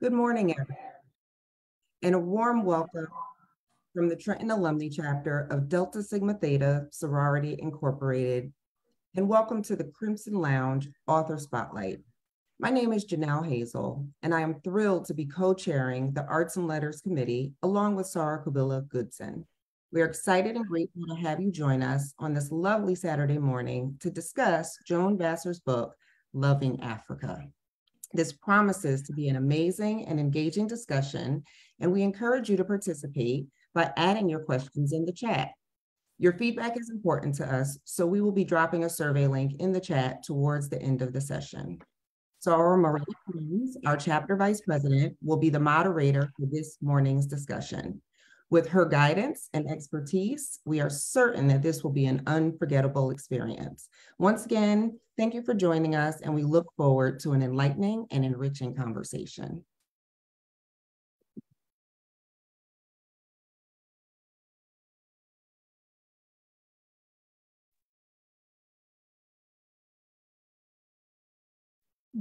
Good morning, everyone, and a warm welcome from the Trenton Alumni Chapter of Delta Sigma Theta Sorority Incorporated, and welcome to the Crimson Lounge Author Spotlight. My name is Janelle Hazel, and I am thrilled to be co-chairing the Arts and Letters Committee along with Sarah Kabila Goodson. We are excited and grateful to have you join us on this lovely Saturday morning to discuss Joan Vassar's book, Loving Africa. This promises to be an amazing and engaging discussion, and we encourage you to participate by adding your questions in the chat. Your feedback is important to us, so we will be dropping a survey link in the chat towards the end of the session. Sarah Maria Cruz, our chapter vice president, will be the moderator for this morning's discussion. With her guidance and expertise, we are certain that this will be an unforgettable experience. Once again, thank you for joining us, and we look forward to an enlightening and enriching conversation.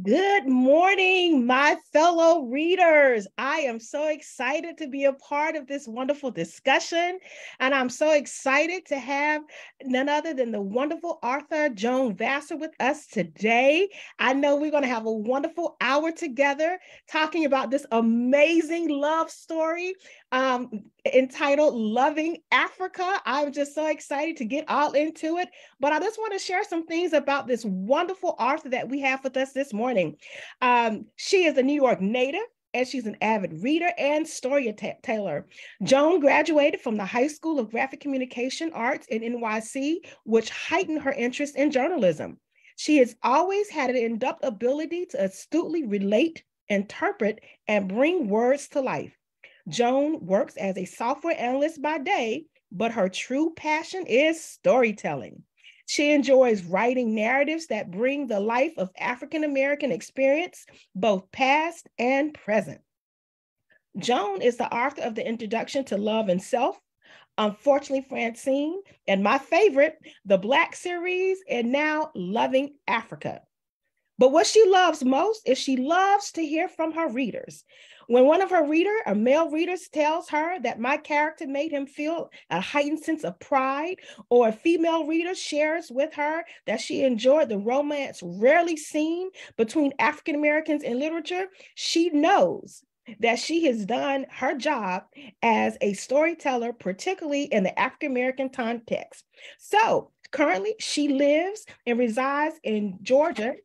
Good morning, my fellow readers. I am so excited to be a part of this wonderful discussion, and I'm so excited to have none other than the wonderful author Joan Vassar with us today. I know we're going to have a wonderful hour together talking about this amazing love story entitled Loving Africa. I'm just so excited to get all into it, but I just want to share some things about this wonderful author that we have with us this morning. She is a New York native, and she's an avid reader and storyteller. Joan graduated from the High School of Graphic Communication Arts in NYC, which heightened her interest in journalism. She has always had an induct ability to astutely relate, interpret, and bring words to life. Joan works as a software analyst by day, but her true passion is storytelling. She enjoys writing narratives that bring the life of African-American experience, both past and present. Joan is the author of the introduction to Love and Self, Unfortunately Francine, and my favorite, the Black series, and now Loving Africa. But what she loves most is she loves to hear from her readers. When one of her male readers tells her that my character made him feel a heightened sense of pride, or a female reader shares with her that she enjoyed the romance rarely seen between African Americans in literature, she knows that she has done her job as a storyteller, particularly in the African American context. So currently she lives and resides in Georgia.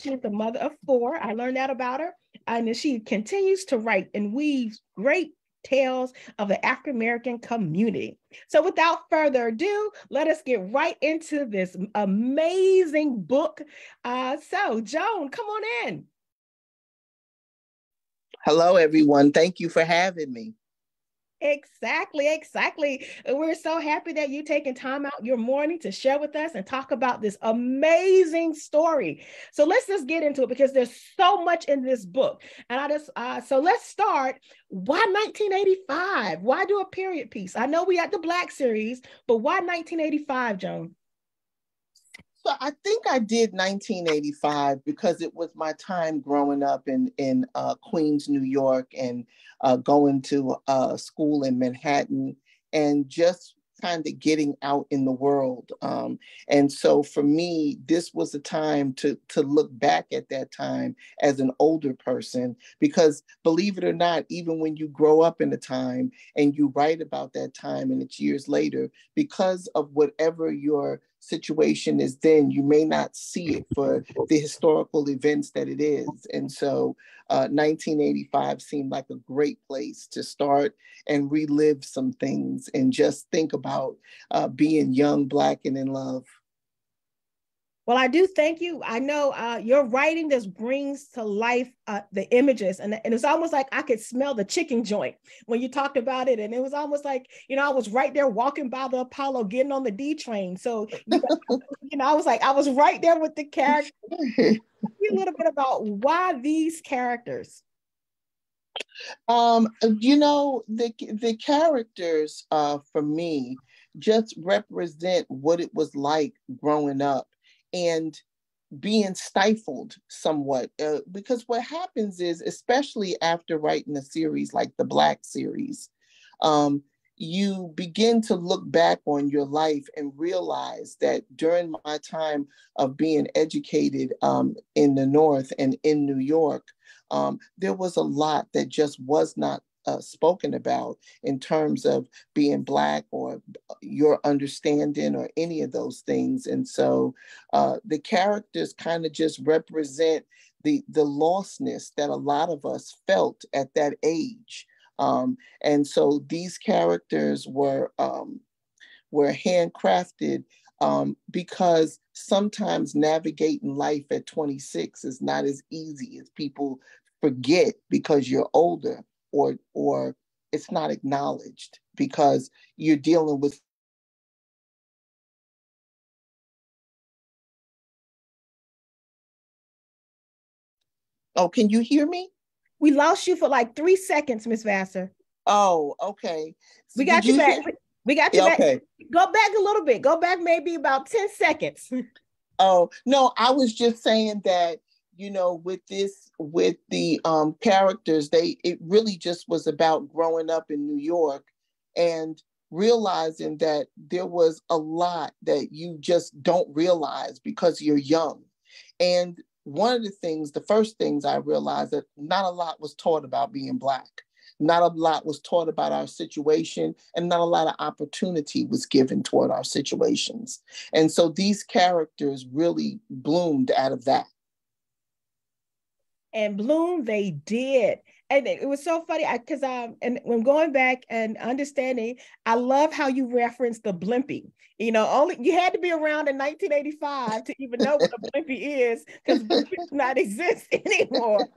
She is the mother of 4. I learned that about her. And she continues to write and weave great tales of the African-American community. So without further ado, let us get right into this amazing book. So Joan, come on in. Hello, everyone. Thank you for having me. Exactly. We're so happy that you're taking time out your morning to share with us and talk about this amazing story. So let's just get into it, because there's so much in this book. And so let's start. Why 1985? Why do a period piece? I know we had the Black series, but why 1985, Joan? So I think I did 1985 because it was my time growing up in Queens, New York, and going to school in Manhattan, and just kind of getting out in the world. And so for me, this was a time to look back at that time as an older person, because believe it or not, even when you grow up in a time and you write about that time and it's years later, because of whatever your situation is then, you may not see it for the historical events that it is. And so 1985 seemed like a great place to start and relive some things and just think about being young, Black, and in love. Well, I do thank you. I know your writing just brings to life the images, and it's almost like I could smell the chicken joint when you talked about it. And it was almost like, I was right there walking by the Apollo, getting on the D train. So, I was right there with the characters. A little bit about why these characters. The characters for me just represent what it was like growing up. And being stifled somewhat, because what happens is, especially after writing a series like the Black series, you begin to look back on your life and realize that during my time of being educated in the North and in New York, there was a lot that just was not spoken about in terms of being Black or your understanding or any of those things. And so the characters kind of just represent the lostness that a lot of us felt at that age. And so these characters were handcrafted because sometimes navigating life at 26 is not as easy as people forget, because you're older, or it's not acknowledged because you're dealing with. Oh, can you hear me? We lost you for like 3 seconds, Miss Vassar. Oh, okay. So we got you back. We got you back. Okay. Go back a little bit. Go back maybe about 10 seconds. Oh, no, I was just saying that, with the characters, it really just was about growing up in New York and realizing that there was a lot that you just don't realize because you're young. And one of the first things I realized, that not a lot was taught about being Black. Not a lot was taught about our situation, and not a lot of opportunity was given toward our situations. And so these characters really bloomed out of that. And bloom they did. And it was so funny because and when going back and understanding, I love how you referenced the blimpie. Only you had to be around in 1985 to even know what a blimpie is, because blimpie does not exist anymore.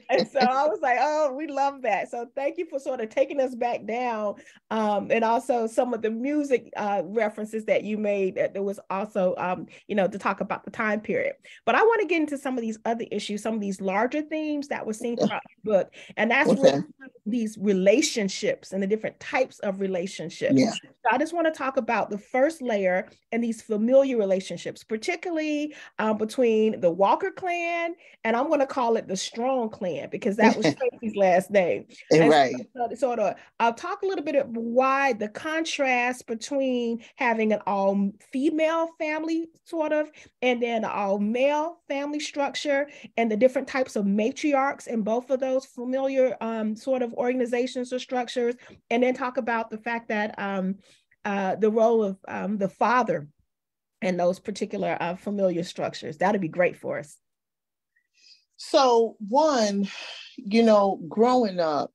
And so I was like, oh, we love that. So thank you for sort of taking us back down, and also some of the music references that you made. That there was also to talk about the time period. But I want to get into some of these other issues, some of these larger themes that were seen throughout the book. And that's really these relationships and the different types of relationships. Yeah. So I just want to talk about the first layer and these familiar relationships, particularly between the Walker clan, and I'm going to call it the Strong clan because that was Tracy's last name. Right. So I'll talk a little bit of why the contrast between having an all-female family sort of, and then an all-male family structure, and the different types of matriarchs in both of those familiar sort of organizations or structures, and then talk about the fact that the role of the father in those particular familiar structures. That'd be great for us. So one, growing up,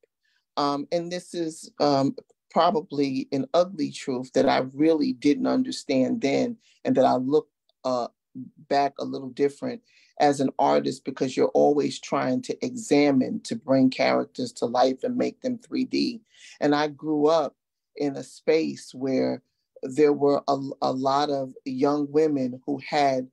and this is probably an ugly truth that I really didn't understand then, and that I look back a little different as an artist, because you're always trying to examine, to bring characters to life and make them 3D. And I grew up in a space where there were a lot of young women who had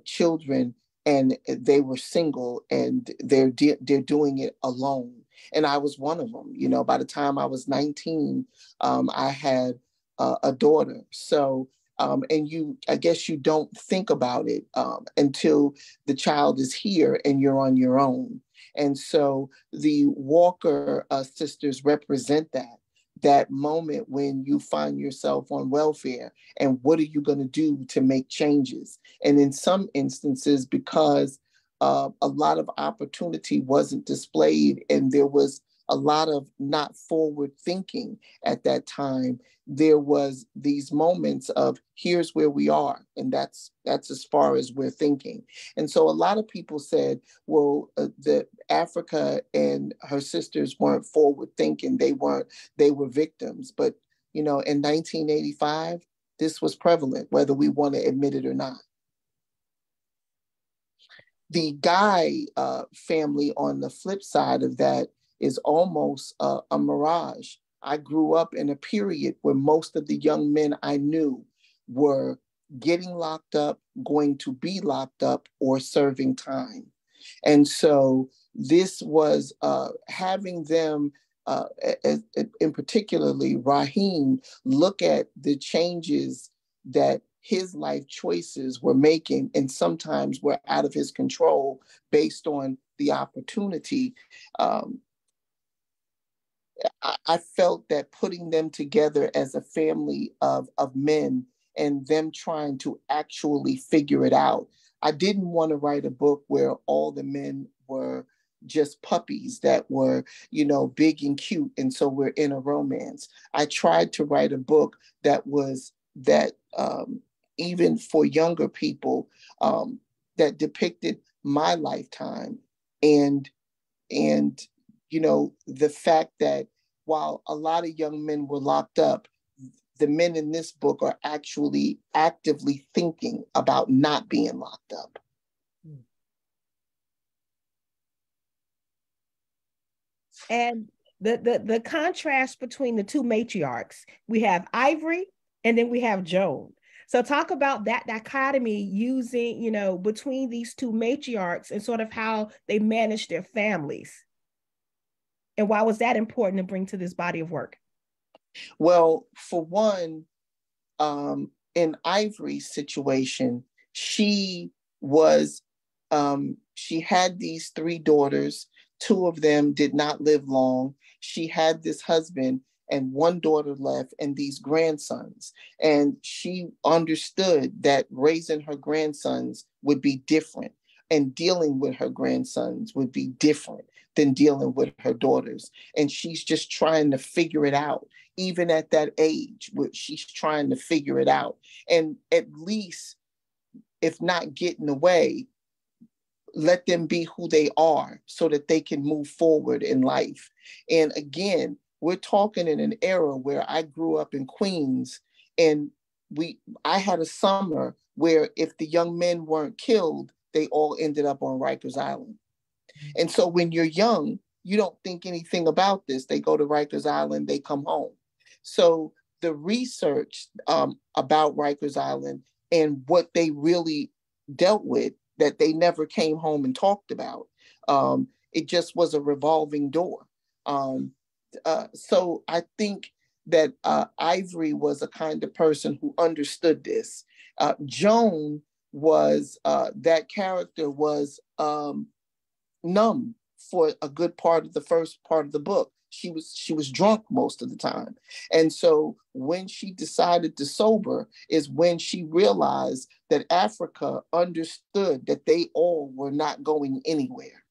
children, and they were single, and they're doing it alone. And I was one of them. By the time I was 19, I had a daughter. So and I guess you don't think about it until the child is here and you're on your own. And so the Walker sisters represent that moment when you find yourself on welfare, and what are you going to do to make changes? And in some instances, because a lot of opportunity wasn't displayed, and there was a lot of not forward thinking at that time, there was these moments of, here's where we are, and that's as far as we're thinking. And so a lot of people said, well, the Africa and her sisters weren't forward thinking, they were victims. But in 1985, this was prevalent, whether we want to admit it or not. The Guy family, on the flip side of that, is almost a mirage. I grew up in a period where most of the young men I knew were getting locked up, going to be locked up, or serving time. And so this was having them, in particularly Raheem, look at the changes that his life choices were making, and sometimes were out of his control based on the opportunity. I felt that putting them together as a family of men and them trying to actually figure it out. I didn't want to write a book where all the men were just puppies that were, big and cute. And so we're in a romance. I tried to write a book that even for younger people, that depicted my lifetime and the fact that while a lot of young men were locked up, the men in this book are actually actively thinking about not being locked up. And the contrast between the two matriarchs, we have Ivory and then we have Joan. So talk about that dichotomy using, between these two matriarchs and sort of how they manage their families. And why was that important to bring to this body of work? Well, for one, in Ivory's situation, she had these 3 daughters. 2 of them did not live long. She had this husband and 1 daughter left and these grandsons. And she understood that raising her grandsons would be different, and dealing with her grandsons would be different than dealing with her daughters. And she's just trying to figure it out. Even at that age, she's trying to figure it out. And at least, if not get in the way, let them be who they are so that they can move forward in life. And again, we're talking in an era where I grew up in Queens, and I had a summer where if the young men weren't killed, they all ended up on Rikers Island. And so when you're young, you don't think anything about this. They go to Rikers Island, they come home. So the research about Rikers Island and what they really dealt with that they never came home and talked about, it just was a revolving door. So I think that Ivory was a kind of person who understood this. Joan was, that character was numb for a good part of the first part of the book. She was drunk most of the time. And so when she decided to sober is when she realized that Africa understood that they all were not going anywhere.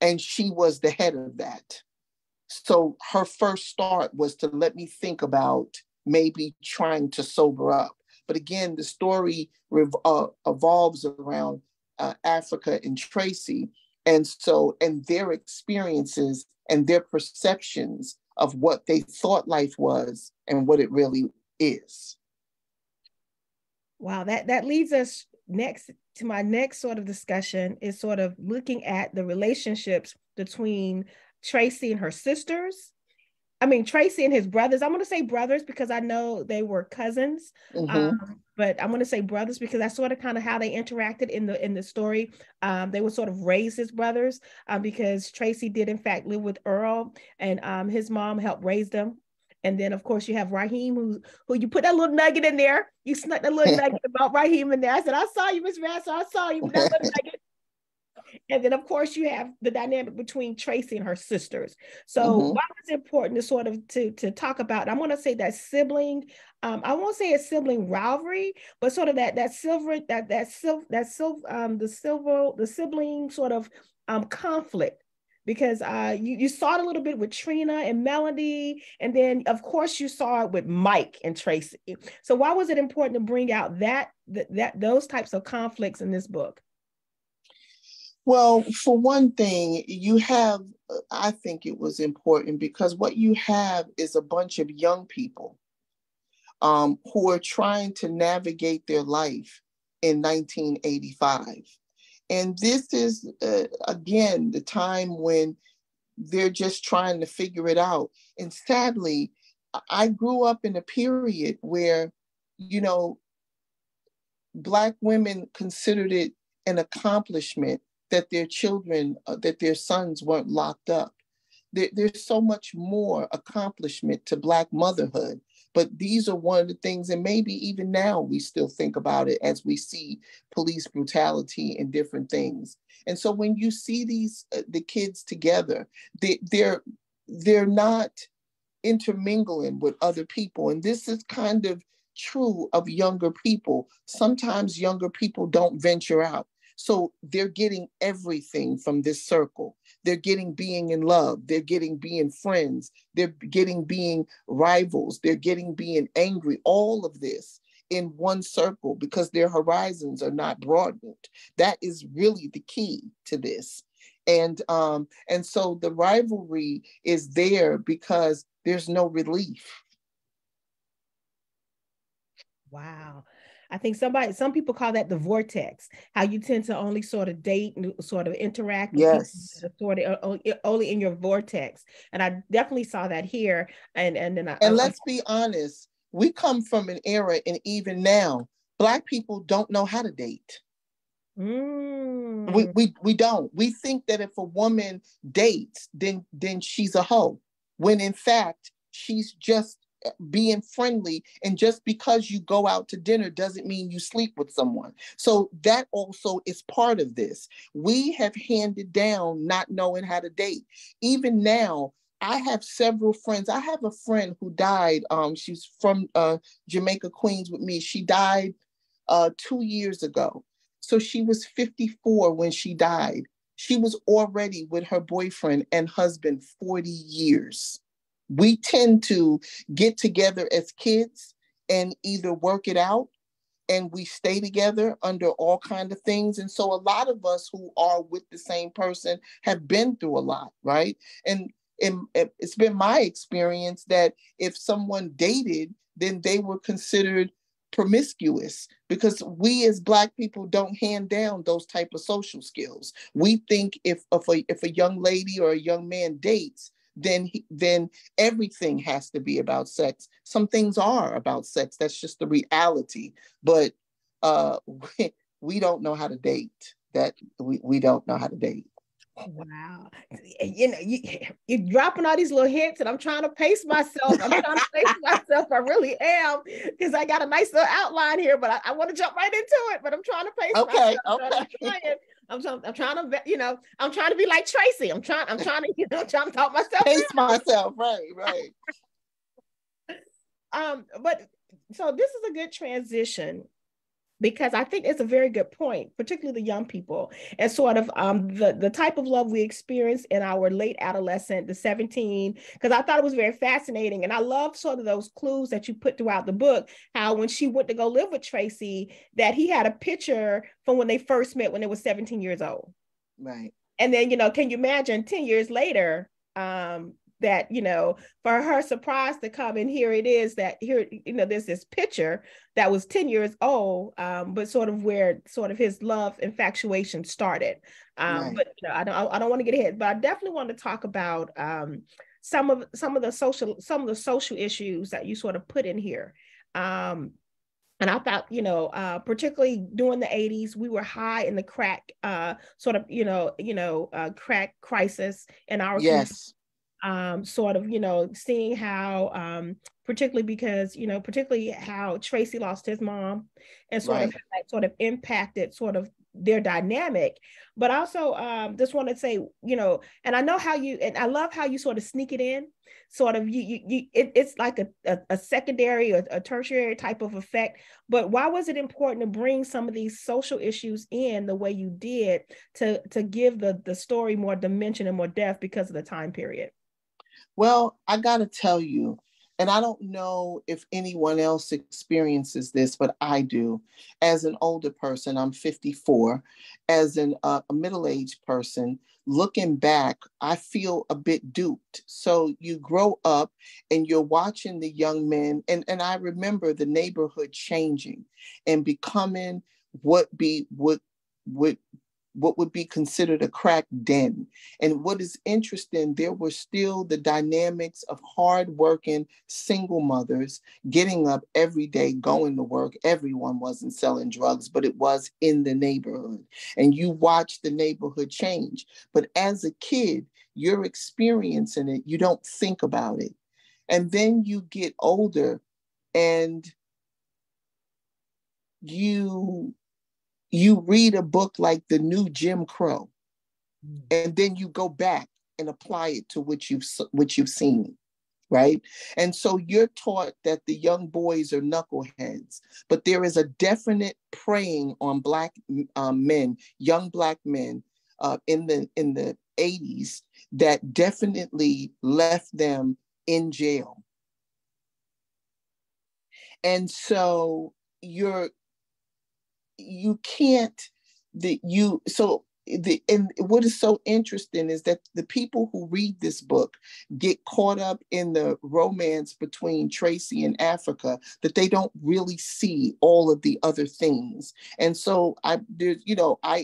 And she was the head of that. So her first start was to let me think about maybe trying to sober up. But again, the story evolves around Africa and Tracy. And their experiences and their perceptions of what they thought life was and what it really is. Wow, that leads us next to my next sort of discussion is sort of looking at the relationships between Tracy and her sisters. Tracy and his brothers. I'm going to say brothers because I know they were cousins, but I'm going to say brothers because that's sort of kind of how they interacted in the story. They were sort of raised as brothers because Tracy did in fact live with Earl, and his mom helped raise them. And then of course you have Raheem, who you put that little nugget in there. You snuck that little nugget about Raheem in there. I said, I saw you, Miss Vassar. I saw you with that little nugget. And then, of course, you have the dynamic between Tracy and her sisters. So why was it important to sort of to talk about? I'm going to say that sibling. I won't say a sibling rivalry, but sort of the sibling sort of conflict. Because you saw it a little bit with Trina and Melody, and then of course you saw it with Mike and Tracy. So why was it important to bring out those types of conflicts in this book? Well, for one thing, I think it was important because what you have is a bunch of young people who are trying to navigate their life in 1985. And this is, again, the time when they're just trying to figure it out. And sadly, I grew up in a period where, Black women considered it an accomplishment that their children, that their sons weren't locked up. There's so much more accomplishment to Black motherhood, But these are one of the things, and maybe even now we still think about it as we see police brutality and different things. And so when you see these the kids together, they're not intermingling with other people. And this is kind of true of younger people. Sometimes younger people don't venture out. So they're getting everything from this circle. They're getting being in love. They're getting being friends. They're getting being rivals. They're getting being angry. All of this in one circle because their horizons are not broadened. That is really the key to this. And so the rivalry is there because there's no relief. Wow. I think some people call that the vortex, how you tend to only sort of date and sort of interact with people that are sort of only in your vortex. And I definitely saw that here. And let's be honest, we come from an era, and even now, Black people don't know how to date. We don't. We think that if a woman dates, then she's a hoe, when in fact she's just being friendly. And just because you go out to dinner doesn't mean you sleep with someone. So that also is part of this. We have handed down not knowing how to date. Even now, I have several friends. I have a friend who died. She's from Jamaica, Queens with me. She died 2 years ago. So she was 54 when she died. She was already with her boyfriend and husband 40 years. We tend to get together as kids and either work it out, and we stay together under all kinds of things. And so a lot of us who are with the same person have been through a lot, right? And it's been my experience that if someone dated, then they were considered promiscuous, because we as Black people don't hand down those type of social skills. We think if a young lady or a young man dates, then everything has to be about sex. Some things are about sex. That's just the reality. But we don't know how to date. We don't know how to date. Wow. You know, you're dropping all these little hints, and I'm trying to pace myself. I really am, because I got a nice little outline here, but I want to jump right into it, but I'm trying to pace myself. Okay. I'm trying to, I'm trying to be like Tracy. I'm trying to talk myself. Pace myself, right. But so this is a good transition, because I think it's a very good point, particularly the young people, and sort of the type of love we experience in our late adolescent, the 17, because I thought it was very fascinating. And I love sort of those clues that you put throughout the book, how when she went to go live with Tracy, that he had a picture from when they first met when they were 17 years old. Right. And then, can you imagine 10 years later, that, for her surprise to come, and here it is, that here, there's this picture that was 10 years old, but sort of where sort of his love infatuation started. Right. But I don't want to get ahead, but I definitely want to talk about some of the social issues that you sort of put in here. And I thought, particularly during the 80s, we were high in the crack, crack crisis in our community. Sort of, seeing how, particularly because, particularly how Tracy lost his mom, and sort of how that sort of impacted sort of their dynamic. But also just want to say, and I know how and I love how you sort of sneak it in, sort of it's like a secondary or a tertiary type of effect. But why was it important to bring some of these social issues in the way you did to give the story more dimension and more depth because of the time period? Well, I got to tell you, and I don't know if anyone else experiences this, but I do. As an older person, I'm 54. As a middle-aged person, looking back, I feel a bit duped. So you grow up and you're watching the young men, and I remember the neighborhood changing and becoming what would be considered a crack den. And what is interesting, there were still the dynamics of hardworking single mothers getting up every day, going to work. Everyone wasn't selling drugs, but it was in the neighborhood. And you watch the neighborhood change. But as a kid, you're experiencing it. You don't think about it. And then you get older And you read a book like The New Jim Crow, and then you go back and apply it to what you've seen, right? And so you're taught that the young boys are knuckleheads, but there is a definite preying on Black men, young Black men, in the 80s that definitely left them in jail. And so you can't, and what is so interesting is that the people who read this book get caught up in the romance between Tracy and Africa, that they don't really see all of the other things. And so I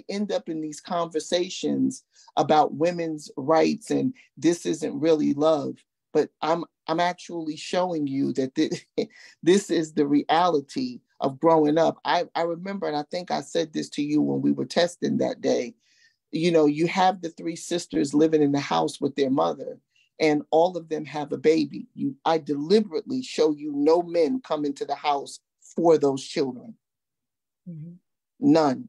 end up in these conversations about women's rights, and this isn't really love, but I'm actually showing you that this is the reality of growing up. I remember, and I think I said this to you when we were testing that day, you have the three sisters living in the house with their mother, and all of them have a baby. I deliberately show you no men come into the house for those children. Mm-hmm. None.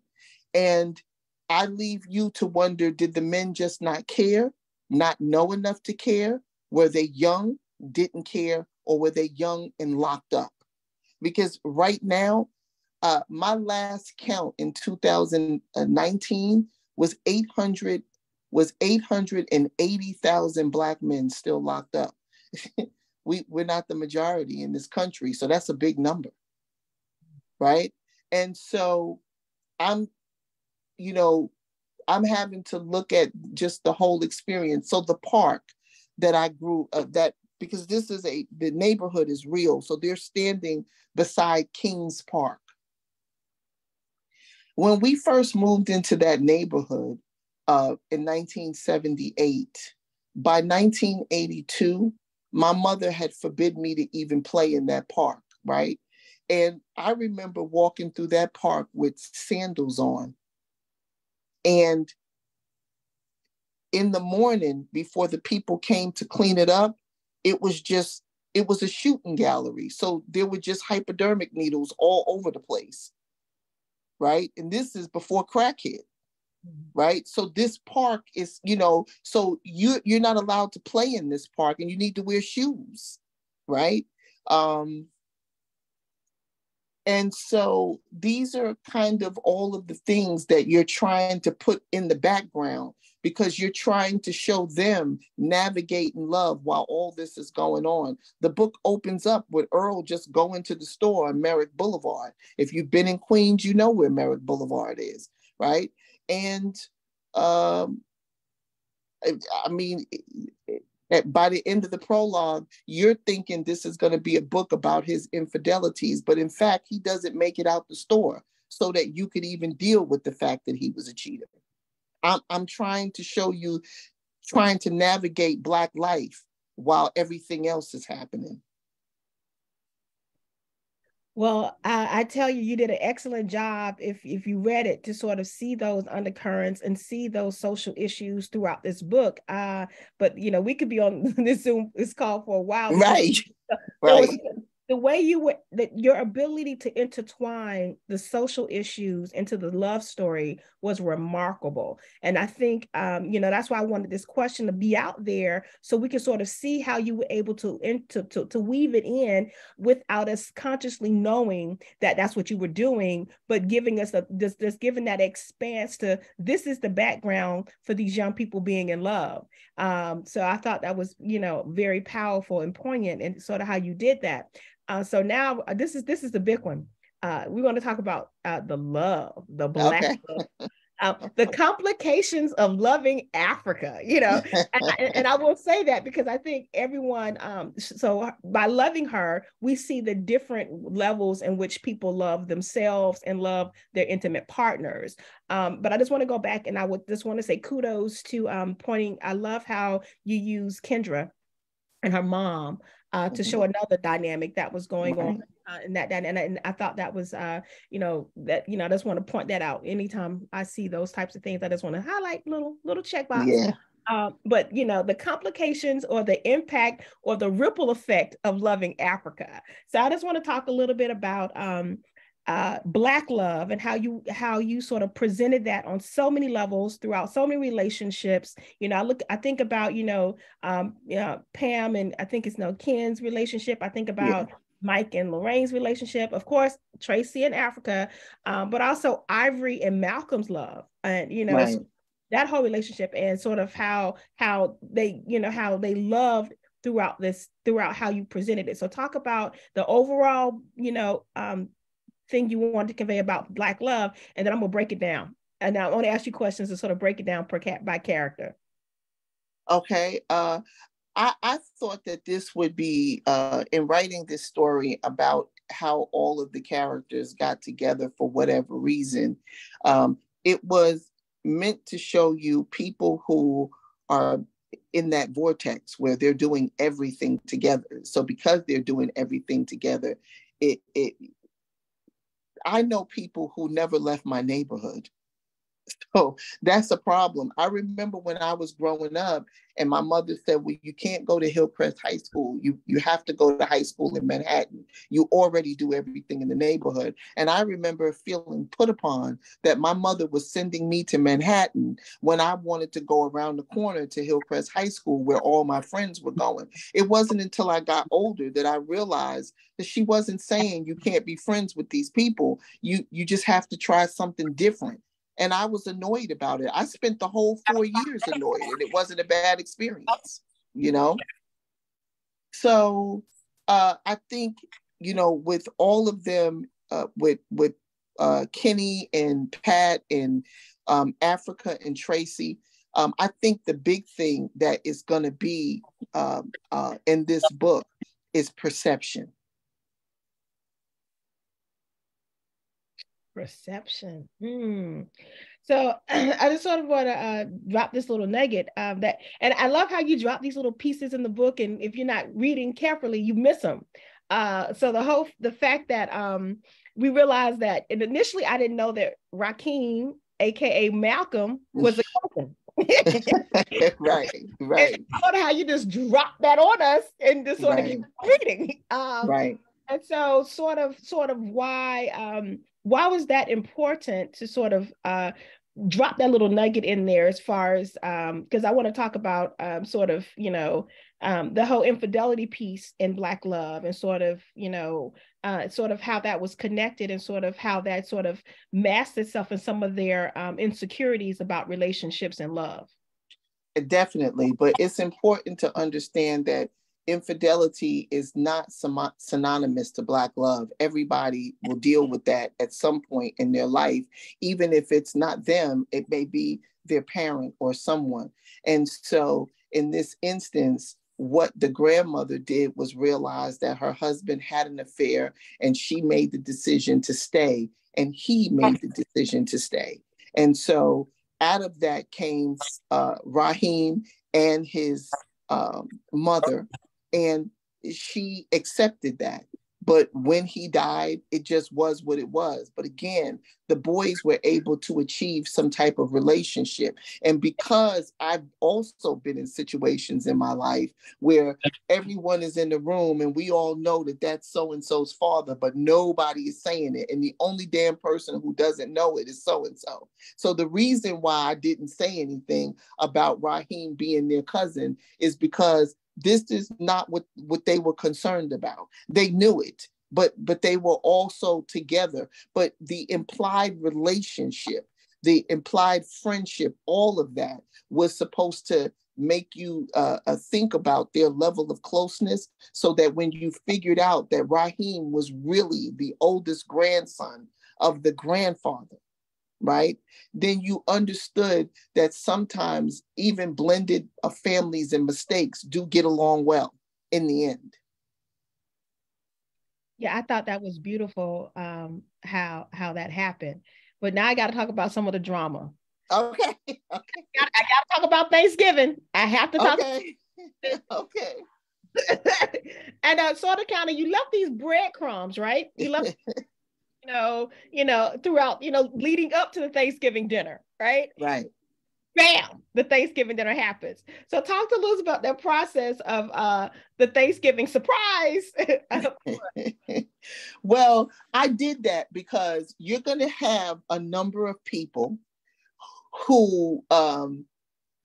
And I leave you to wonder, did the men just not care, not know enough to care? Were they young, didn't care, or were they young and locked up? Because right now, my last count in 2019 was 880,000 Black men still locked up. We're not the majority in this country, so that's a big number, right? And so I'm having to look at just the whole experience. So the park that I grew up, because the neighborhood is real, so they're standing beside Kings Park. When we first moved into that neighborhood in 1978, by 1982, my mother had forbidden me to even play in that park, right? And I remember walking through that park with sandals on. And in the morning, before the people came to clean it up, it was a shooting gallery. So there were just hypodermic needles all over the place. Right? And this is before crack hit, right? So this park is, so you're not allowed to play in this park, and you need to wear shoes, right? And so these are kind of all of the things that you're trying to put in the background, because you're trying to show them navigating love while all this is going on. The book opens up with Earl just going to the store on Merrick Boulevard. If you've been in Queens, you know where Merrick Boulevard is, right? And by the end of the prologue, you're thinking this is going to be a book about his infidelities, but in fact, he doesn't make it out the store so that you could even deal with the fact that he was a cheater. I'm trying to show you, trying to navigate Black life while everything else is happening. Well, I tell you, you did an excellent job if you read it, to sort of see those undercurrents and see those social issues throughout this book. But we could be on this Zoom call for a while. Right. Right. The way your ability to intertwine the social issues into the love story was remarkable. And I think, that's why I wanted this question to be out there, so we can sort of see how you were able to weave it in without us consciously knowing that that's what you were doing, but giving us just giving that expanse to, this is the background for these young people being in love. So I thought that was, very powerful and poignant, and sort of how you did that. So now this is the big one. We want to talk about the love, the Black love. The complications of loving Africa, and I will say that because I think everyone, so by loving her, we see the different levels in which people love themselves and love their intimate partners. But I just want to go back, and I would just want to say kudos to pointing. I love how you use Kendra and her mom to show another dynamic that was going on in that. And I thought that was, I just want to point that out. Anytime I see those types of things, I just want to highlight little check box. Yeah. But you know, the complications or the impact or the ripple effect of loving Africa. So I just want to talk a little bit about Black love and how you sort of presented that on so many levels throughout so many relationships. You know, I think about Pam and I think it's Ken's relationship. I think about Mike and Lorraine's relationship, of course, Tracy and Africa, but also Ivory and Malcolm's love, and Right. that whole relationship and sort of how they how they loved throughout how you presented it. So talk about the overall thing you want to convey about Black love, and then I'm gonna break it down. And now I want to ask you questions to sort of break it down by character. Okay. I thought that this would be, in writing this story about how all of the characters got together for whatever reason, it was meant to show you people who are in that vortex where they're doing everything together. So because they're doing everything together, I know people who never left my neighborhood. So that's a problem. I remember when I was growing up and my mother said, well, you can't go to Hillcrest High School. You have to go to high school in Manhattan. You already do everything in the neighborhood. And I remember feeling put upon that my mother was sending me to Manhattan when I wanted to go around the corner to Hillcrest High School where all my friends were going. It wasn't until I got older that I realized that she wasn't saying you can't be friends with these people. You just have to try something different. And I was annoyed about it. I spent the whole 4 years annoyed, and it wasn't a bad experience, So I think, with all of them, with Kenny and Pat and Africa and Tracy, I think the big thing that is going to be in this book is perception. Perception. So I just sort of want to drop this little nugget and I love how you drop these little pieces in the book, and if you're not reading carefully, you miss them. So the fact that we realized that, and initially I didn't know that Rakeem, aka Malcolm, was a cousin. Right. And how you just drop that on us and just sort of keep reading. Right. And so sort of why was that important to sort of drop that little nugget in there, as far as because I want to talk about the whole infidelity piece in Black love, and sort of how that was connected, and sort of how that sort of masked itself in some of their insecurities about relationships and love. Definitely, but it's important to understand that infidelity is not synonymous to Black love. Everybody will deal with that at some point in their life. Even if it's not them, it may be their parent or someone. And so in this instance, what the grandmother did was realize that her husband had an affair, and she made the decision to stay, and he made the decision to stay. And so out of that came Raheem and his mother, and she accepted that. But when he died, it just was what it was. But again, the boys were able to achieve some type of relationship. And because I've also been in situations in my life where everyone is in the room and we all know that that's so-and-so's father, but nobody is saying it. And the only damn person who doesn't know it is so-and-so. So the reason why I didn't say anything about Raheem being their cousin is because this is not what they were concerned about. They knew it, but they were also together. But the implied relationship, the implied friendship, all of that was supposed to make you think about their level of closeness, so that when you figured out that Raheem was really the oldest grandson of the grandfather, right? Then you understood that sometimes even blended families and mistakes do get along well in the end. Yeah, I thought that was beautiful, how that happened. But now I got to talk about some of the drama. Okay. I got to talk about Thanksgiving. I have to talk. Okay. Okay. And sort of kind of, you left these breadcrumbs, right? You left throughout, leading up to the Thanksgiving dinner, right? Right. bam, the Thanksgiving dinner happens. So talk to us about that process of the Thanksgiving surprise. Well, I did that because you're going to have a number of people who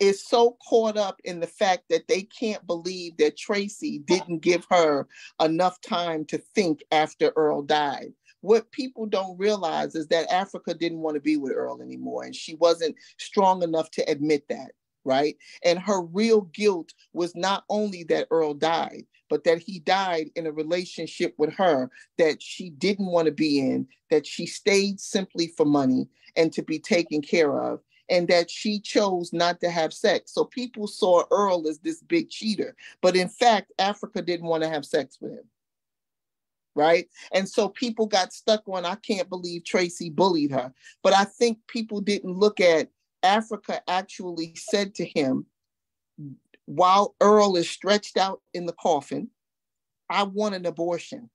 is so caught up in the fact that they can't believe that Tracy didn't give her enough time to think after Earl died. What people don't realize is that Africa didn't want to be with Earl anymore, and she wasn't strong enough to admit that, right? And her real guilt was not only that Earl died, but that he died in a relationship with her that she didn't want to be in, that she stayed simply for money and to be taken care of, and that she chose not to have sex. So people saw Earl as this big cheater, but in fact, Africa didn't want to have sex with him. Right? And so people got stuck on, I can't believe Tracy bullied her. But I think people didn't look at Africa actually said to him, while Earl is stretched out in the coffin, I want an abortion.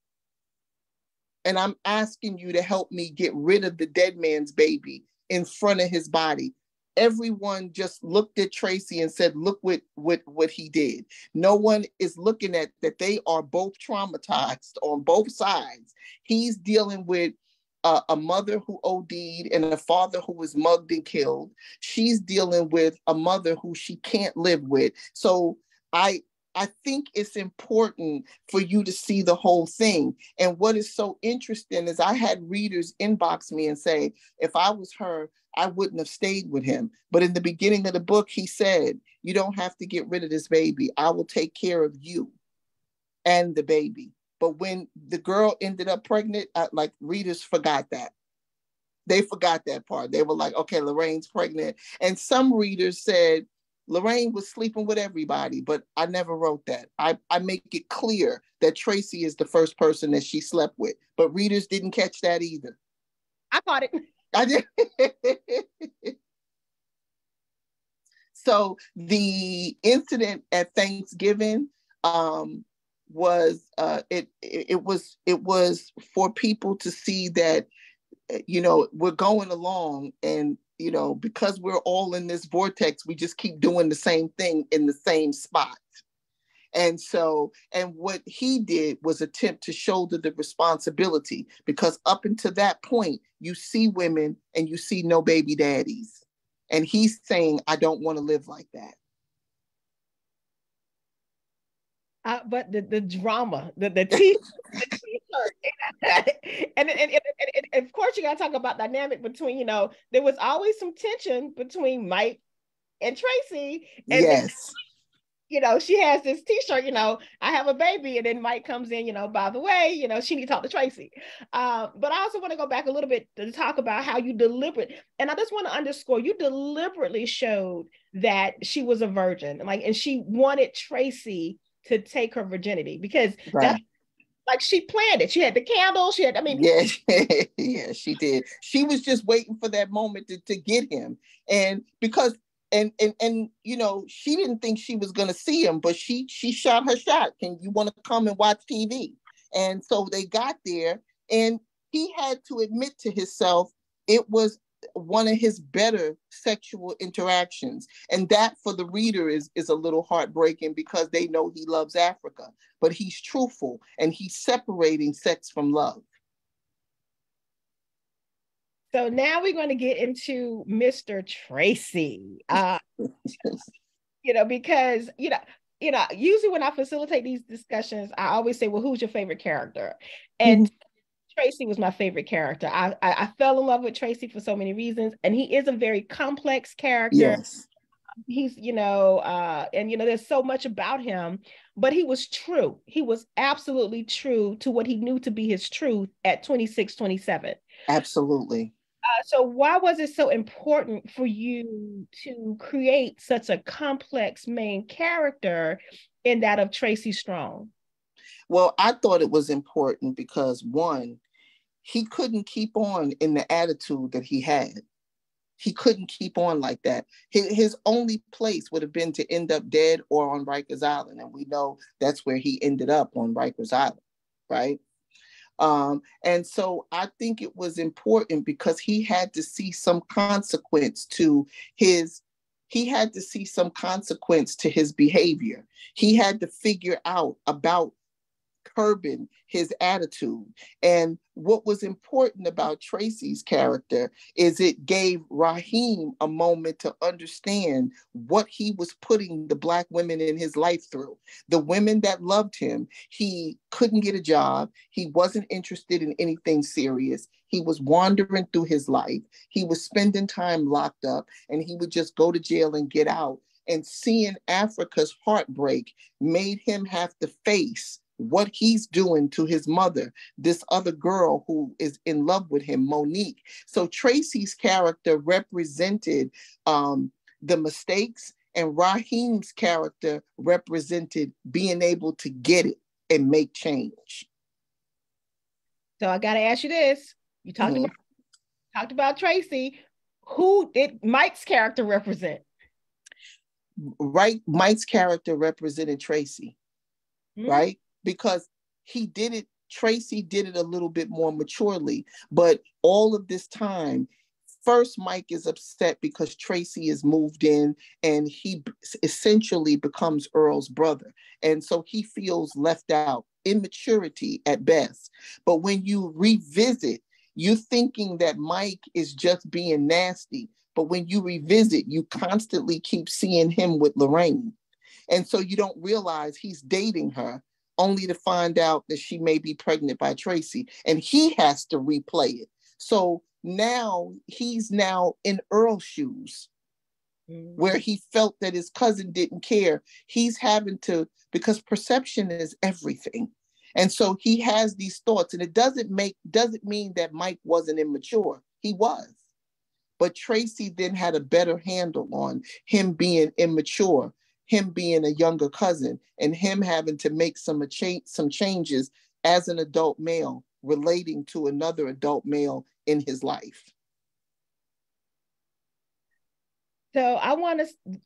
And I'm asking you to help me get rid of the dead man's baby in front of his body. Everyone just looked at Tracy and said, look what he did. No one is looking at that they are both traumatized on both sides. He's dealing with a mother who OD'd and a father who was mugged and killed. She's dealing with a mother who she can't live with. So I think it's important for you to see the whole thing. And what is so interesting is I had readers inbox me and say, if I was her, I wouldn't have stayed with him. But in the beginning of the book, he said, you don't have to get rid of this baby. I will take care of you and the baby. But when the girl ended up pregnant, like readers forgot that. They forgot that part. They were like, okay, Lorraine's pregnant. And some readers said, Lorraine was sleeping with everybody, but I never wrote that. I make it clear that Tracy is the first person that she slept with, but readers didn't catch that either. I caught it. I did. So the incident at Thanksgiving was it was for people to see that, you know, we're going along, and you know, because we're all in this vortex, we just keep doing the same thing in the same spot. And so, and what he did was attempt to shoulder the responsibility, because up until that point, you see women and you see no baby daddies. And he's saying, I don't want to live like that. But the drama, the t-shirt, and of course you got to talk about dynamic between, you know, there was always some tension between Mike and Tracy, and yes. Then, you know, she has this t-shirt, you know, I have a baby, and then Mike comes in, you know, by the way, you know, she need to talk to Tracy. But I also want to go back a little bit to talk about how you deliberate, and I just want to underscore, you deliberately showed that she was a virgin, like, and she wanted Tracy to take her virginity, because right. That's like she planned it. She had the candle. She had, I mean, yeah, yeah, she did. She was just waiting for that moment to get him, and because and you know, she didn't think she was going to see him, but she shot her shot. Can you want to come and watch TV? And so they got there, and he had to admit to himself it was one of his better sexual interactions. And that for the reader is a little heartbreaking, because they know he loves Africa, but he's truthful and he's separating sex from love. So now we're going to get into Mr. Tracy. You know, because you know, usually when I facilitate these discussions, I always say, well, who's your favorite character? And Tracy was my favorite character. I fell in love with Tracy for so many reasons, and he is a very complex character. Yes. He's, you know, and you know, there's so much about him, but he was true. He was absolutely true to what he knew to be his truth at 26, 27. Absolutely. So why was it so important for you to create such a complex main character in that of Tracy Strong? Well, I thought it was important because, one, he couldn't keep on in the attitude that he had. He couldn't keep on like that. His only place would have been to end up dead or on Rikers Island. And we know that's where he ended up, on Rikers Island, right? And so I think it was important because he had to see some consequence to his he had to see some consequence to his behavior. He had to figure out about curbing his attitude. And what was important about Tracy's character is it gave Raheem a moment to understand what he was putting the Black women in his life through. The women that loved him, he couldn't get a job. He wasn't interested in anything serious. He was wandering through his life. He was spending time locked up, and he would just go to jail and get out. And seeing Africa's heartbreak made him have to face what he's doing to his mother, this other girl who is in love with him, Monique. So Tracy's character represented the mistakes, and Raheem's character represented being able to get it and make change. So I got to ask you this. You talked about Tracy. Who did Mike's character represent? Right, Mike's character represented Tracy, right? Because Tracy did it a little bit more maturely. But all of this time, first Mike is upset because Tracy is moved in and he essentially becomes Earl's brother. And so he feels left out, immaturity at best. But when you revisit, you're thinking that Mike is just being nasty. But when you revisit, you constantly keep seeing him with Lorraine. And so you don't realize he's dating her, only to find out that she may be pregnant by Tracy, and he has to replay it. So now he's in Earl's shoes, where he felt that his cousin didn't care. He's having to, because perception is everything. And so he has these thoughts, and it doesn't mean that Mike wasn't immature. He was. But Tracy then had a better handle on him being immature, him being a younger cousin, and him having to make some changes as an adult male relating to another adult male in his life. So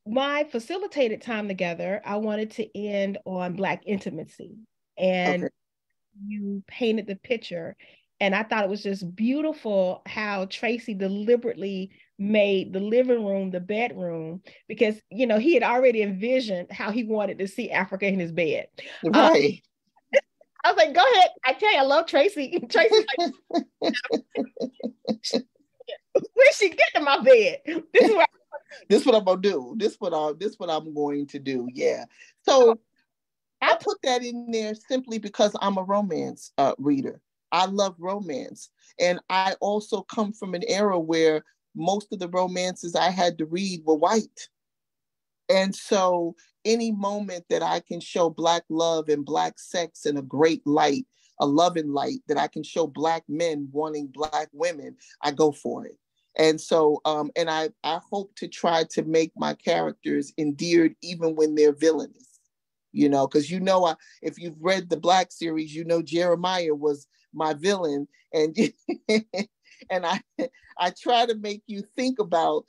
my facilitated time together, I wanted to end on Black intimacy. And you painted the picture. And I thought it was just beautiful how Tracy deliberately made the living room the bedroom, because, he had already envisioned how he wanted to see Africa in his bed. Right. I was like, go ahead. I tell you, I love Tracy. Tracy's like, where's she getting my bed? This is what I'm gonna do. This what I'm going to do. Yeah. So I put that in there simply because I'm a romance reader. I love romance. And I also come from an era where most of the romances I had to read were white. And so any moment that I can show Black love and Black sex in a great light, a loving light, that I can show Black men wanting Black women, I go for it. And so, and I hope to try to make my characters endeared even when they're villainous, because if you've read the Black series, Jeremiah was my villain, and and I try to make you think about,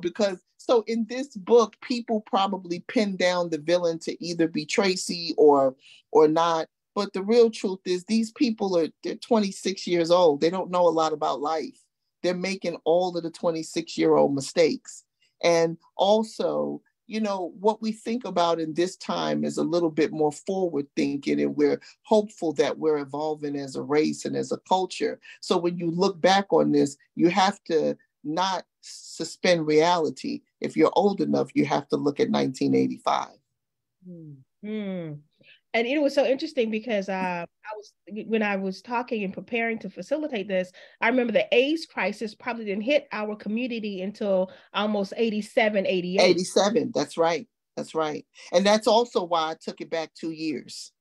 because so in this book, people probably pin down the villain to either be Tracy or not. But the real truth is these people they're 26 years old. They don't know a lot about life. They're making all of the 26-year-old mistakes. And also, what we think about in this time is a little bit more forward thinking, and we're hopeful that we're evolving as a race and as a culture. So when you look back on this, you have to not suspend reality. If you're old enough, you have to look at 1985. And it was so interesting because when I was talking and preparing to facilitate this, I remember the AIDS crisis probably didn't hit our community until almost 87, 88. 87, that's right. That's right. And that's also why I took it back 2 years.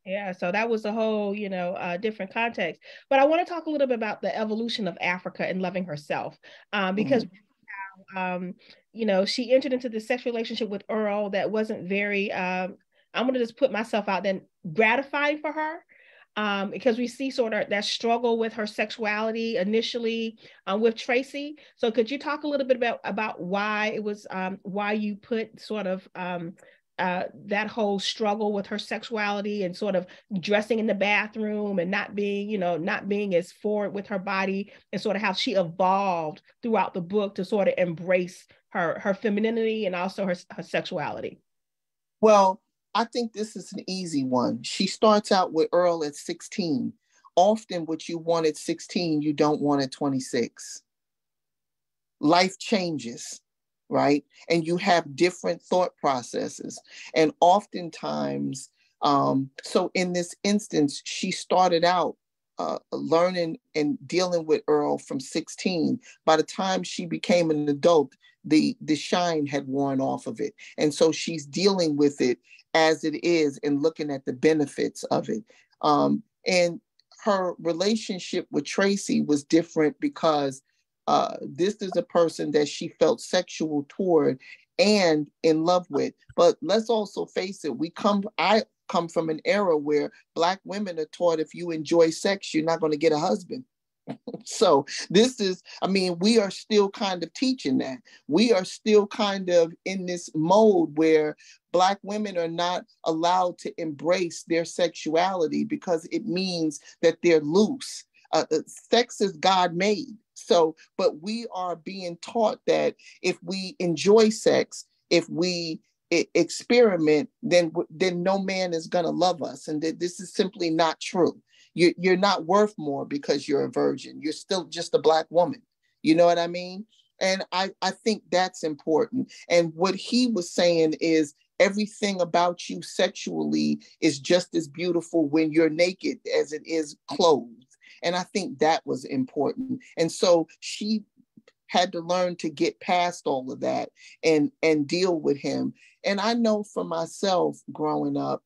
Yeah, so that was a whole, different context. But I want to talk a little bit about the evolution of Africa and loving herself, because she entered into this sexual relationship with Earl that wasn't very I'm going to just put myself out there, gratifying for her, because we see sort of that struggle with her sexuality initially with Tracy. So could you talk a little bit about why it was, why you put sort of that whole struggle with her sexuality and sort of dressing in the bathroom and not being, not being as forward with her body, and sort of how she evolved throughout the book to sort of embrace her femininity and also her sexuality? Well, I think this is an easy one. She starts out with Earl at 16. Often what you want at 16, you don't want at 26. Life changes, right? And you have different thought processes. And oftentimes, so in this instance, she started out learning and dealing with Earl from 16. By the time she became an adult, the shine had worn off of it. And so she's dealing with it as it is and looking at the benefits of it. And her relationship with Tracy was different because this is a person that she felt sexual toward and in love with. But let's also face it, I come from an era where Black women are taught if you enjoy sex, you're not going to get a husband. So we are still kind of teaching that. We are still kind of in this mode where Black women are not allowed to embrace their sexuality because it means that they're loose. Sex is God made. So, but we are being taught that if we enjoy sex, if we experiment, then no man is going to love us. And that this is simply not true. You're not worth more because you're a virgin. You're still just a Black woman. You know what I mean? And I think that's important. And what he was saying is everything about you sexually is just as beautiful when you're naked as it is clothed. And I think that was important. And so she had to learn to get past all of that and deal with him. And I know for myself growing up,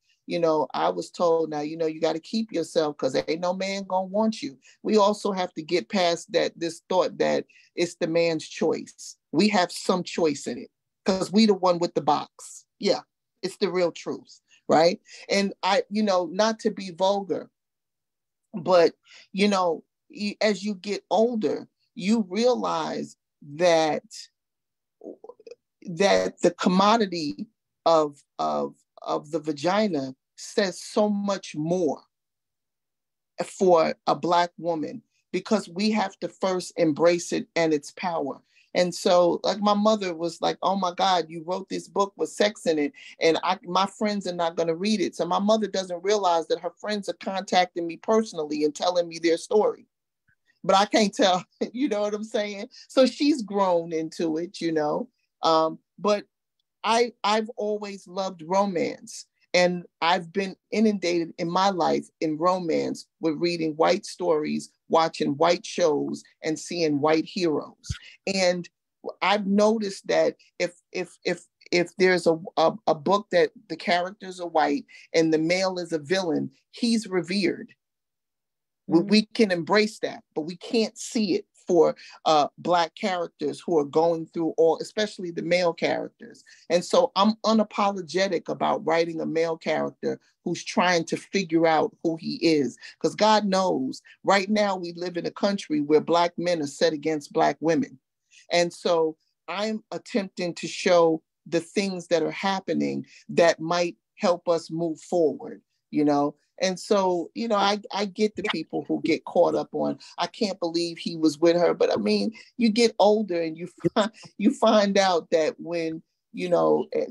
I was told, now, you got to keep yourself because ain't no man gonna want you. We also have to get past this thought that it's the man's choice. We have some choice in it because we the one with the box. Yeah, it's the real truth, right? And not to be vulgar, but, as you get older, you realize that the commodity of the vagina says so much more for a Black woman because we have to first embrace it and its power. And so, like, my mother was like, oh my God, you wrote this book with sex in it, and my friends are not going to read it. So my mother doesn't realize that her friends are contacting me personally and telling me their story. But I can't tell, you know what I'm saying? So she's grown into it, But I've always loved romance. And I've been inundated in my life in romance with reading white stories, watching white shows, and seeing white heroes. And I've noticed that if there's a book that the characters are white and the male is a villain, he's revered. Mm-hmm. We can embrace that, but we can't see it for Black characters who are going through especially the male characters. And so I'm unapologetic about writing a male character who's trying to figure out who he is. Because God knows right now we live in a country where Black men are set against Black women. And so I'm attempting to show the things that are happening that might help us move forward, And so, I get the people who get caught up on, I can't believe he was with her. But I mean, you get older and you find out that when,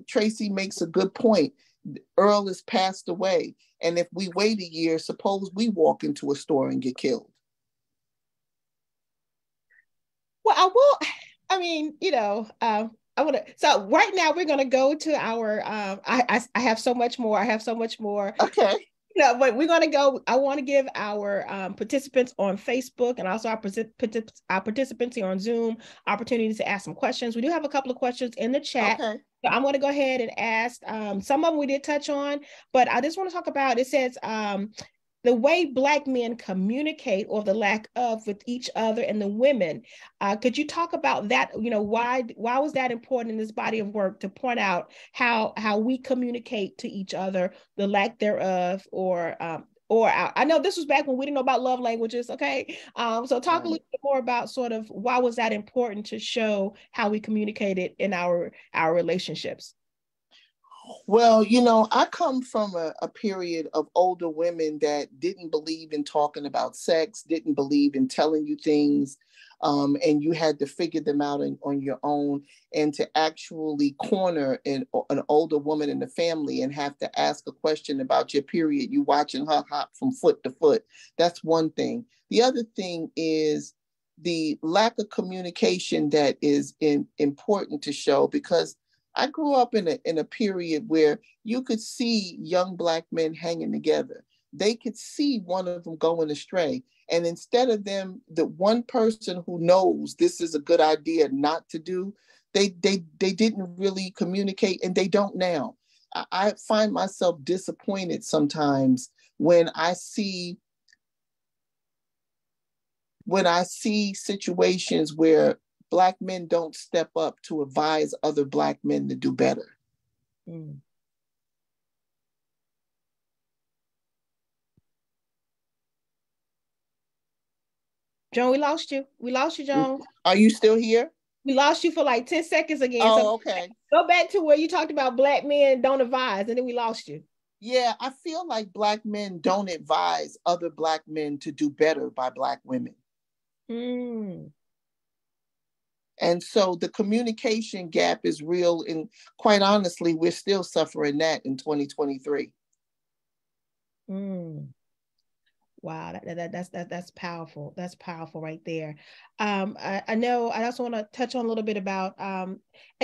Tracy makes a good point, Earl has passed away. And if we wait a year, suppose we walk into a store and get killed. Well, so right now we're gonna go to our I have so much more. I have so much more. Okay. But we're gonna go. I want to give our participants on Facebook and also our participants here on Zoom opportunities to ask some questions. We do have a couple of questions in the chat. Okay. So I'm going to go ahead and ask some of them we did touch on, but I just want to talk about, it says the way Black men communicate or the lack of with each other and the women. Could you talk about that? Why was that important in this body of work to point out how we communicate to each other, the lack thereof, or I know this was back when we didn't know about love languages. Okay. So talk a little bit more about sort of why was that important to show how we communicated in our relationships? Well, you know, I come from a period of older women that didn't believe in talking about sex, didn't believe in telling you things, and you had to figure them out on your own. And to actually corner an older woman in the family and have to ask a question about your period, you watching her hop from foot to foot. That's one thing. The other thing is the lack of communication that is important to show, because I grew up in a period where you could see young Black men hanging together. They could see one of them going astray. And instead of them, the one person who knows this is a good idea not to do, they didn't really communicate, and they don't now. I find myself disappointed sometimes when I see situations where Black men don't step up to advise other Black men to do better. Mm. Joan, we lost you. We lost you, Joan. Are you still here? We lost you for like 10 seconds again. Oh, so okay. Go back to where you talked about Black men don't advise, and then we lost you. Yeah, I feel like Black men don't advise other Black men to do better by Black women. Mm. And so the communication gap is real. And quite honestly, we're still suffering that in 2023. Mm. Wow, that's powerful. That's powerful right there. I know. I also want to touch on a little bit about, and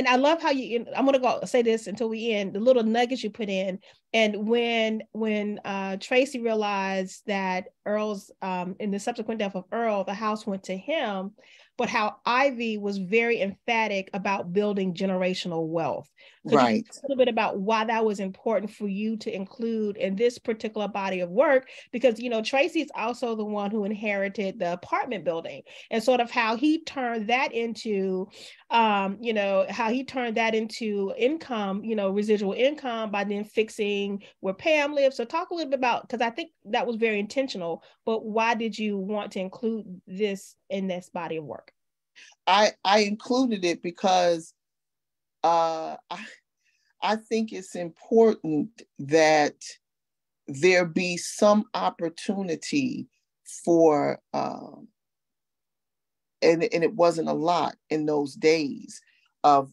I love how I'm going to go say this until we end. The little nuggets you put in, and when Tracy realized that Earl's, in the subsequent death of Earl, the house went to him, but how Ivy was very emphatic about building generational wealth. Right. A little bit about why that was important for you to include in this particular body of work, because, you know, Tracy's also the one who inherited the apartment building, and sort of how he turned that into, income, residual income by then fixing where Pam lives. So talk a little bit about, because I think that was very intentional, but why did you want to include this in this body of work? I included it because I think it's important that there be some opportunity for, and it wasn't a lot in those days of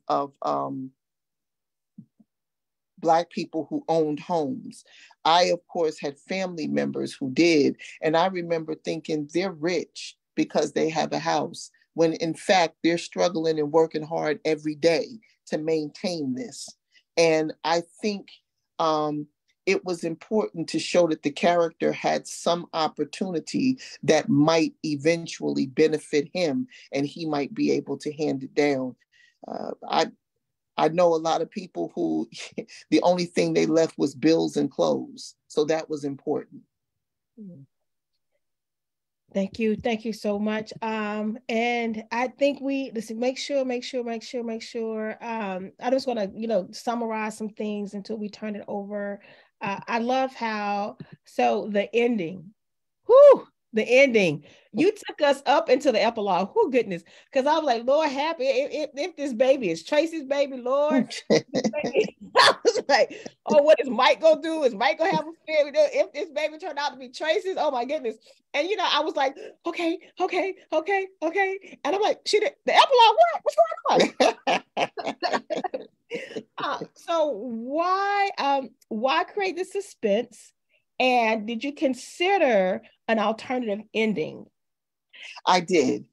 Black people who owned homes. I, of course, had family members who did. And I remember thinking they're rich because they have a house, when in fact, they're struggling and working hard every day to maintain this. And I think it was important to show that the character had some opportunity that might eventually benefit him, and he might be able to hand it down. I know a lot of people who the only thing they left was bills and clothes. So that was important. Thank you. Thank you so much. And I think listen, make sure. I just want to, summarize some things until we turn it over. I love how, so the ending, you took us up into the epilogue. Oh, goodness. Because I was like, Lord, happy if this baby is Tracy's baby, Lord. I was like, oh, what is Mike going to do? Is Mike going to have a baby? If this baby turned out to be Tracy's, oh, my goodness. And, I was like, okay. And I'm like, the epilogue, what? What's going on? So why create the suspense? And did you consider an alternative ending? I did.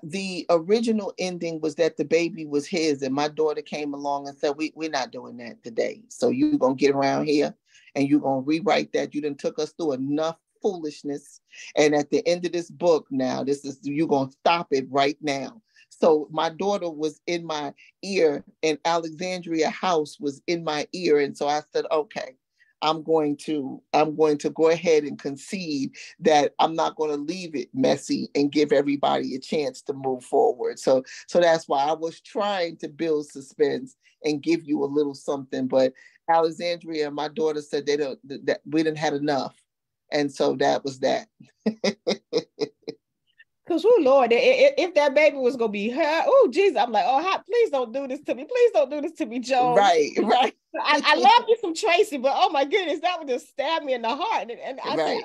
The original ending was that the baby was his, and my daughter came along and said, we're not doing that today. So you're going to get around here and you're going to rewrite that. You done took us through enough foolishness. And at the end of this book now, you're going to stop it right now. So my daughter was in my ear, and Alexandria House was in my ear. And so I said, okay, I'm going to go ahead and concede that I'm not going to leave it messy and give everybody a chance to move forward. So that's why I was trying to build suspense and give you a little something. But Alexandria and my daughter said that we didn't have enough. And so that was that. Because, oh Lord, if that baby was gonna be her, oh Jesus, I'm like, oh, please don't do this to me. Please don't do this to me, Joan. Right. I love you some Tracy, but oh my goodness, that would just stab me in the heart. And I said,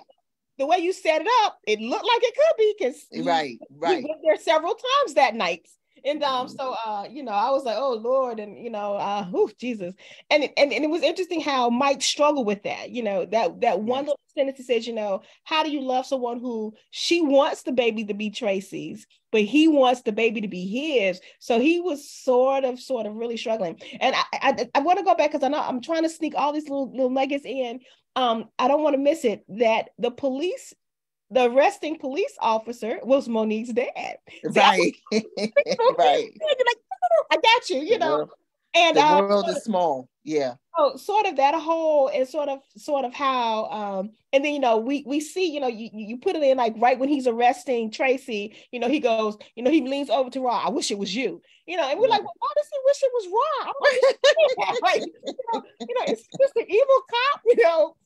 the way you set it up, it looked like it could be, because right. You went there several times that night. And so you know, I was like, oh Lord, and you know, Jesus. And it was interesting how Mike struggled with that, you know, that one little sentence that says, you know, how do you love someone who she wants the baby to be Tracy's, but he wants the baby to be his? So he was sort of really struggling. And I want to go back, because I know I'm trying to sneak all these little nuggets in. I don't want to miss it, that the arresting police officer was Monique's dad. Right. Right. Like, I got you, you know. And the world is small. Yeah. Oh, sort of that whole, and sort of how and then, you know, we see, you know, you put it in like right when he's arresting Tracy, you know, he goes, you know, he leans over to Ra, I wish it was you, you know, and we're like, well, why does he wish it was Ra? I'm like, like, you know, it's just an evil cop, you know.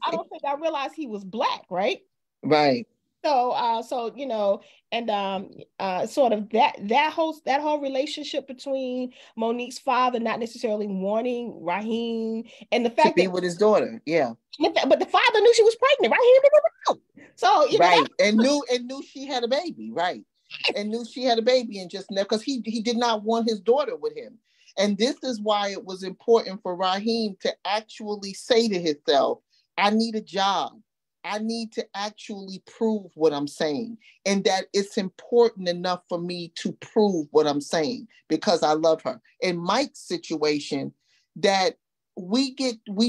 I don't think I realized he was Black, right? Right. So you know, and sort of that whole relationship between Monique's father not necessarily wanting Raheem, and the fact to be with his daughter, yeah. But the father knew she was pregnant. Raheem didn't know. So you know, right, and knew she had a baby, right, and knew she had a baby, and just never, because he did not want his daughter with him. And this is why it was important for Raheem to actually say to himself, I need a job. I need to actually prove what I'm saying, and that it's important enough for me to prove what I'm saying because I love her. In Mike's situation, that we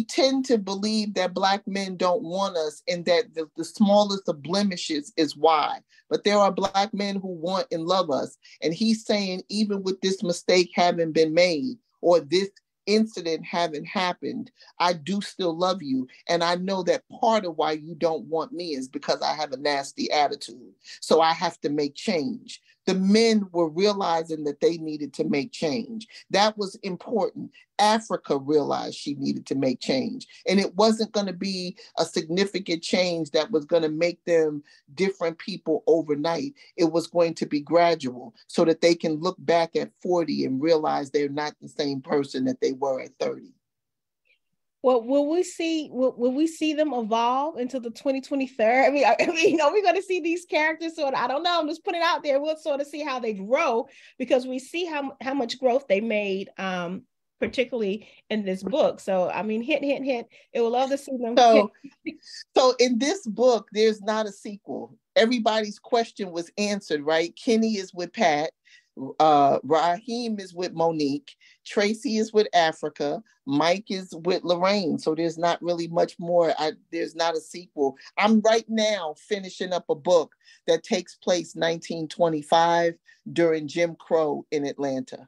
tend to believe that Black men don't want us, and that the smallest of blemishes is why. But there are Black men who want and love us. And he's saying, even with this mistake having been made, or this incident having happened, I do still love you. And I know that part of why you don't want me is because I have a nasty attitude. So I have to make change. The men were realizing that they needed to make change. That was important. Africa realized she needed to make change. And it wasn't going to be a significant change that was going to make them different people overnight. It was going to be gradual so that they can look back at 40 and realize they're not the same person that they were at 30. Well, will we see them evolve into the 2023? I mean, you know, we're going to see these characters sort of, I don't know, I'm just putting it out there. We'll sort of see how they grow, because we see how much growth they made, particularly in this book. So, I mean, hint. It will love to see them. So in this book, there's not a sequel. Everybody's question was answered, right? Kenny is with Pat. Raheem is with Monique. Tracy is with Africa. Mike is with Lorraine. So there's not really much more. There's not a sequel. I'm right now finishing up a book that takes place 1925 during Jim Crow in Atlanta.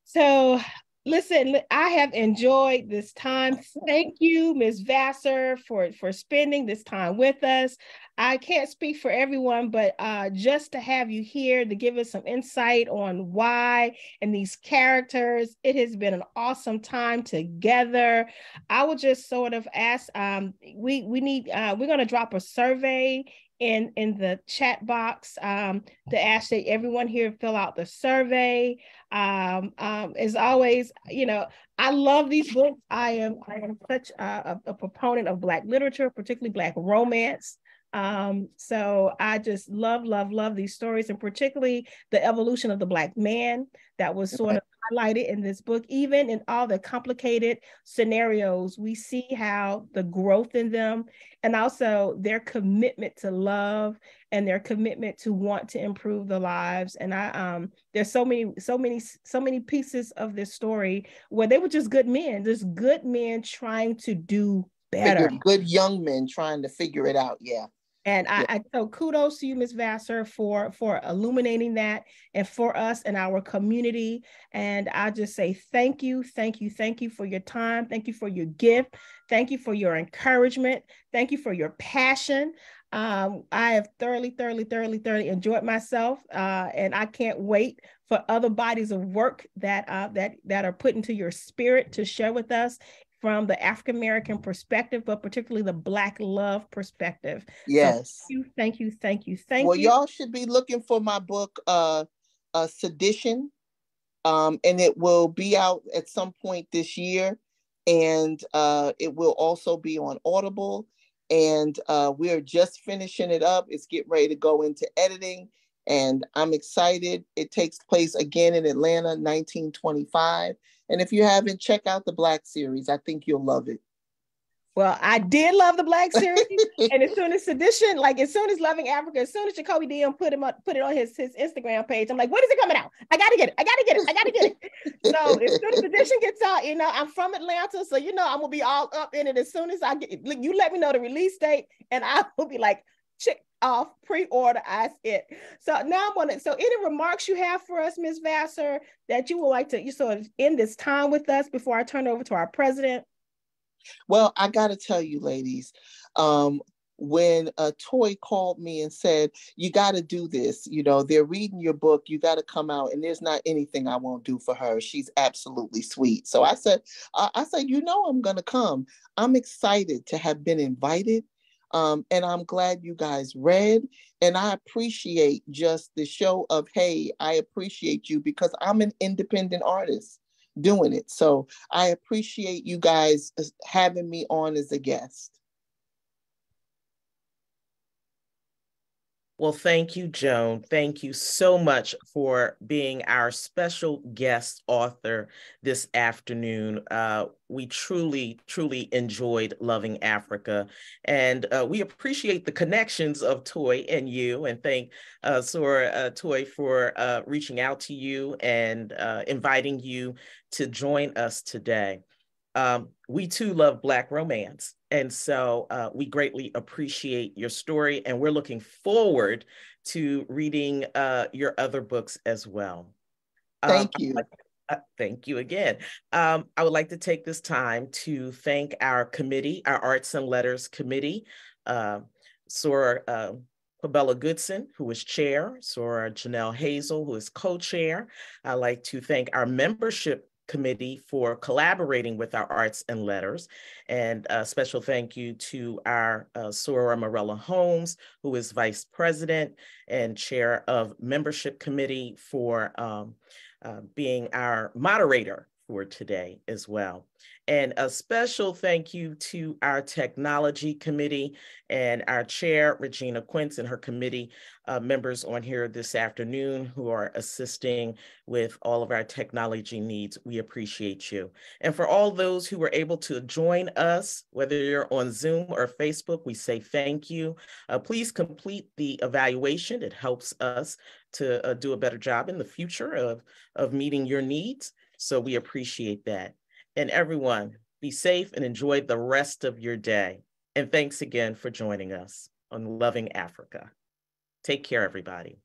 So listen, I have enjoyed this time. Thank you, Ms. Vassar, for spending this time with us. I can't speak for everyone, but just to have you here to give us some insight on why and these characters, it has been an awesome time together. I would just sort of ask, we're going to drop a survey in the chat box to ask that everyone here fill out the survey. As always, you know, I love these books. I am such a proponent of Black literature, particularly Black romance. So I just love these stories, and particularly the evolution of the Black man that was sort of highlighted in this book. Even in all the complicated scenarios, we see how the growth in them, and also their commitment to love and their commitment to want to improve the lives. And there's so many pieces of this story where they were just good men, trying to do better. Good young men trying to figure it out. Yeah. And I so kudos to you, Ms. Vassar, for illuminating that, and for us and our community. And I just say thank you for your time. Thank you for your gift. Thank you for your encouragement. Thank you for your passion. I have thoroughly enjoyed myself, and I can't wait for other bodies of work that are put into your spirit to share with us. from the African-American perspective, but particularly the Black love perspective. Yes. So thank you. Well, y'all should be looking for my book, Sedition, and it will be out at some point this year. And it will also be on Audible. And we're just finishing it up. It's getting ready to go into editing. And I'm excited. It takes place again in Atlanta, 1925. And if you haven't, check out the Black series. I think you'll love it. Well, I did love the Black series. And as soon as Sedition, like as soon as Loving Africa, as soon as Jacoby DM put it on his Instagram page, I'm like, when is it coming out? I gotta get it. So as soon as Sedition gets out, I'm from Atlanta, so I'm gonna be all up in it as soon as I get it. You let me know the release date, and I will be like, check off, pre-order, I it. So now so any remarks you have for us, Ms. Vassar, that you would like to sort of end this time with us before I turn over to our president? Well, I got to tell you, ladies, when Toy called me and said, you got to do this, they're reading your book, you got to come out, and there's not anything I won't do for her. She's absolutely sweet. So I said, I'm going to come. I'm excited to have been invited. And I'm glad you guys read. And I appreciate just the show of, hey, I appreciate you because I'm an independent artist doing it. So I appreciate you guys having me on as a guest. Well, thank you, Joan. Thank you so much for being our special guest author this afternoon. We truly, truly enjoyed Loving Africa, and we appreciate the connections of Toy and you, and thank Toy for reaching out to you and inviting you to join us today. We too love Black romance. And so we greatly appreciate your story, and we're looking forward to reading your other books as well. Thank you. Thank you again. I would like to take this time to thank our committee, our Arts and Letters Committee, Sora Pabella Goodson, who is chair, Sora Janelle Hazel, who is co-chair. I'd like to thank our membership committee for collaborating with our Arts and Letters. And a special thank you to our Sora Morella Holmes, who is vice president and chair of membership committee, for being our moderator for today as well. And a special thank you to our technology committee and our chair, Regina Quince, and her committee members on here this afternoon who are assisting with all of our technology needs. We appreciate you. And for all those who were able to join us, whether you're on Zoom or Facebook, we say thank you. Please complete the evaluation. It helps us to do a better job in the future of meeting your needs. So we appreciate that. And everyone, be safe and enjoy the rest of your day. And thanks again for joining us on Loving Africa. Take care, everybody.